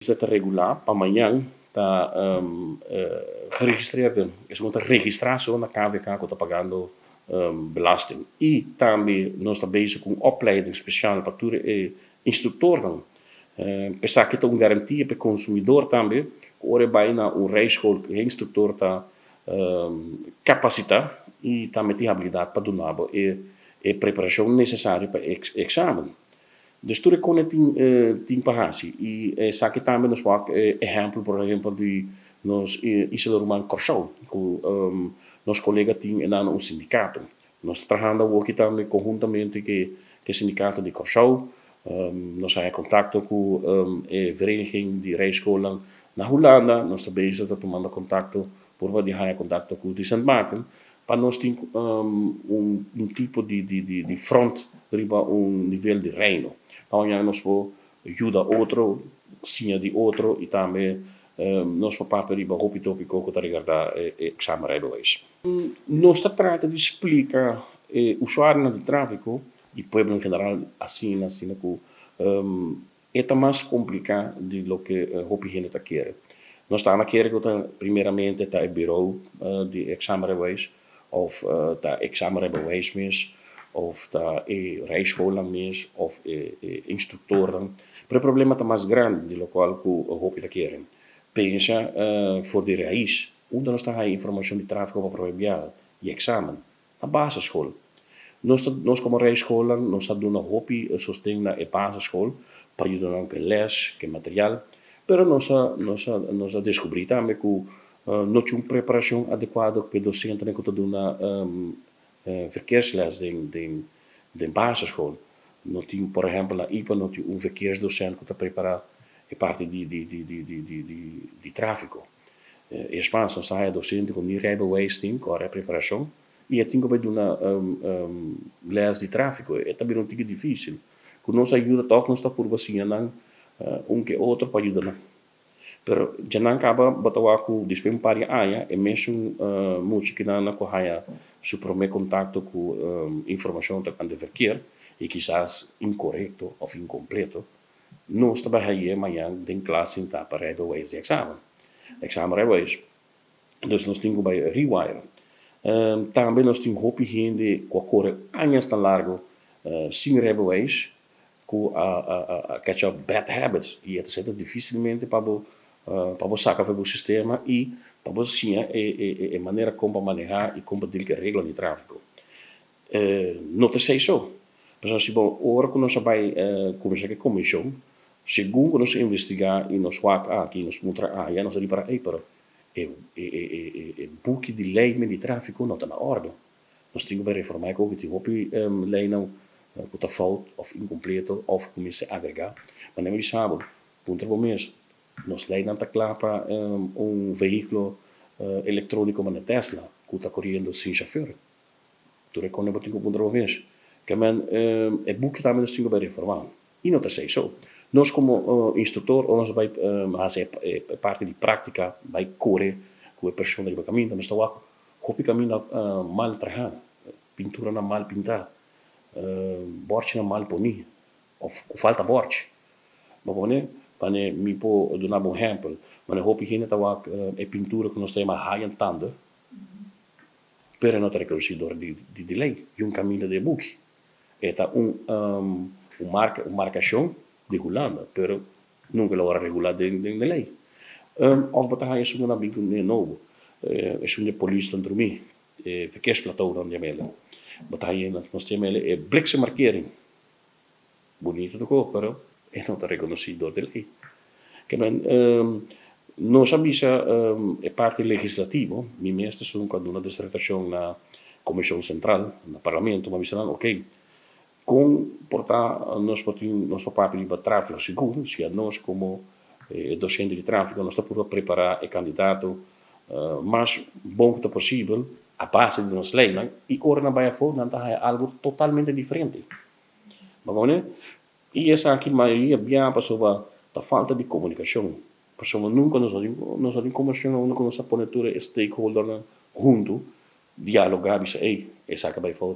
dat regular para amanhã está geregistreerd is moeten registratie na KVK que está pagando belasting. E também nós estamos bezig com opleiding speciaal para instructoren. Pensar que tem garantia para o consumidor também, ora vai na rijschool que o instrutor está capacitado e também tem habilidade para donar a preparação necessária para o exame. Dus toen kon het in pagasi. E sabe também nos pak exemplo, por exemplo, de nos Isla Roman Corsol, que nos colegas tinham um sindicato. Nós trabalhamos aqui também conjuntamente com o sindicato de Corsol. Nós temos contato com a vereniging de rijscholen na Holanda. Nós estamos bezig tomando contato por wat die haya contato com o Sint Maarten. Para nós ter tipo de front riba nível de reino. Amanhã nós vamos ajudar outro, sim de outro e também nós papá riba hopi tópico que está ligado exame rijbewijs. Nós tratamos de explicar usuário de tráfego e povo em geral assim que é mais complicado de lo que hopi gente está querendo. Nós estamos querendo que primeiramente está o bureau de exame rijbewijs of está exame rijbewijs mesmo of da rijscholen mesmo, of instructoren. Maar het probleem is mais grande, de qual que hoop te querem. Pensa voor de raiz, onde nós temos informação de tráfego para proibir e examen, na basisschool. Nós como rijscholen, nós damos hopi sustento na basisschool, para ajudar com les, com material, pero nós descobri também que não tinha preparação adequada para o docente que está dando verkeersles de basisschool. Não tinha, por exemplo, na IPA, não tinha verkeersdocent que está preparado a parte de tráfego. Espaans, nós temos docente com rijbewijs, com a preparação, e tinha que dar les de tráfego. É também um pouco difícil. Que nos ajuda, todos nós estamos por você, que outro para ajudar. Pero já não acaba batawa com despempar aia e mesmo muito que não corraia su primeiro contato com informação da de verkeer e quizás incorreto ou incompleto, nós trabalhamos amanhã em classe para rijbewijs de exame rijbewijs. Dus nós temos bij rewire. Também nós temos hopi gente com a cor anos tão largo sem rijbewijs com a catch up bad habits e é dificilmente para você sacar o sistema e para você a maneira como manejar e como ter que regras de tráfego. Não te sei só. Mas se bom, hora que nós vai conversar com a comissão, segundo nós investigar e nós vai aqui nós mostrar nós ali para para o book de lei de tráfego não está na ordem. Nós temos que reformar que tem hopi lei não que está falta ou incompleto ou começa a agregar. Mas nem sabe, ponto bom mesmo. Nós leis não está claro para veículo eletrônico como a Tesla, que está correndo sem chauffeur. Tu reconhece que tem um ponto mesmo. Que é book também nós temos que reformar. E não te sei só. Nós como instrutor, nós vai fazer parte de prática, vai correr com a pessoa do caminho, nós estamos o caminho mal trabalhado, pintura não mal pintada, borte não mal ponida, ou falta borte. Mas bom, pane mi po donar um exemplo, mas hoop ik dat a pintura que nós temos high and tanda, pero não reconhecido de lei, e caminho de book. Eta marcação de Holanda, pero nunca lo era regular de lei. Of batalha é uma bem novo, é uma polícia dentro mim, verkeersplateau dan jamela. Batalha nós temos é bliksemmarkering. Bonito do corpo, pero é não reconhecido de lei. Que nós avisa é parte legislativo, mi mestre são quando uma dissertação na Comissão Central, no Parlamento, mas avisando, ok, com portar nós papel de tráfego seguro, se nós como docente de tráfego nós estamos a preparar o candidato mais bom que possível a base de nossa lei, e agora na Baia Fora não é algo totalmente diferente. Mas e essa aqui maioria bem sobre a falta de comunicação. Pessoas nunca nos odem comunicação, nunca nos apontura stakeholder junto, dialogar, dizer, ei, essa acaba de fora,